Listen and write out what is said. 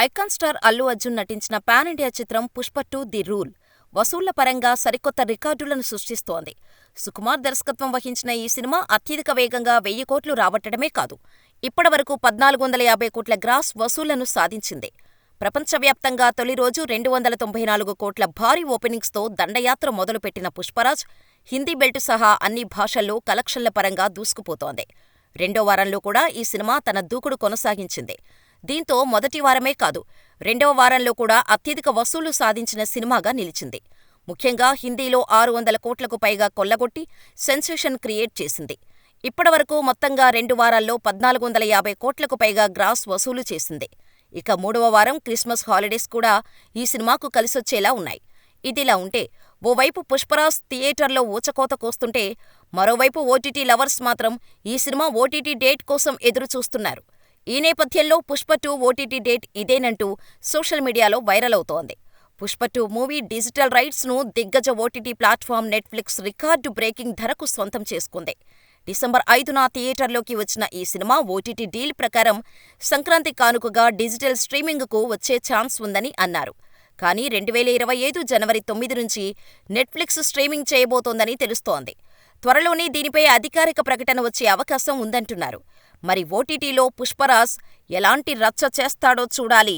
Icon star Allu Arjun నటించిన pan India చిత్రం 'పుష్ప-2 the rule' వసూళ్ల పరంగా సరికొత్త రికార్డులను సృష్టిస్తోంది. సుకుమార్ దర్శకత్వం వహించిన ఈ సినిమా అత్యధిక వేగంగా 1000 కోట్లు రాబట్టడమే కాదు, ఇప్పటివరకు 1450 కోట్ల గ్రాస్ వసూళ్లను సాధించింది. ప్రపంచవ్యాప్తంగా తొలి రోజు 294 కోట్ల భారీ ఓపెనింగ్స్తో దండయాత్ర మొదలుపెట్టిన పుష్పరాజ్, హిందీ బెల్ట్ సహా అన్ని భాషల్లో కలెక్షన్ల పరంగా దూసుకుపోతోంది. రెండో వారంలో కూడా ఈ సినిమా తన దూకుడు కొనసాగించింది. దీంతో మొదటి వారమే కాదు, రెండవ వారంలో కూడా అత్యధిక వసూళ్లు సాధించిన సినిమాగా నిలిచింది. ముఖ్యంగా హిందీలో 600 కోట్లకు పైగా కొల్లగొట్టి సెన్సేషన్ క్రియేట్ చేసింది. ఇప్పటివరకు మొత్తంగా 2 వారాల్లో 1450 కోట్లకు పైగా గ్రాస్ వసూలు చేసింది. ఇక మూడవ వారం క్రిస్మస్ హాలిడేస్ కూడా ఈ సినిమాకు కలిసొచ్చేలా ఉన్నాయి. ఇదిలా ఉంటే ఓవైపు పుష్పరాజ్ థియేటర్లో ఊచకోత కోస్తుంటే, మరోవైపు ఓటీటీ లవర్స్ మాత్రం ఈ సినిమా ఓటీటీ డేట్ కోసం ఎదురుచూస్తున్నారు. ఈ నేపథ్యంలో పుష్ప-2 ఓటీటీ డేట్ ఇదేనంటూ సోషల్ మీడియాలో వైరల్ అవుతోంది. పుష్ప-2 మూవీ డిజిటల్ రైట్స్ ను దిగ్గజ OTT platform Netflix record breaking ధరకు సొంతం చేసుకుంది. డిసెంబర్ 5న థియేటర్లోకి వచ్చిన ఈ సినిమా ఓటీటీ డీల్ ప్రకారం సంక్రాంతి కానుకగా డిజిటల్ స్ట్రీమింగుకు వచ్చే ఛాన్స్ ఉందని అన్నారు. కానీ 2025 జనవరి 9 నుంచి నెట్ఫ్లిక్స్ స్ట్రీమింగ్ చేయబోతోందని తెలుస్తోంది. త్వరలోనే దీనిపై అధికారిక ప్రకటన వచ్చే అవకాశం ఉందంటున్నారు. మరి ఓటీటీలో పుష్పరాజ్ ఎలాంటి రచ్చ చేస్తాడో చూడాలి.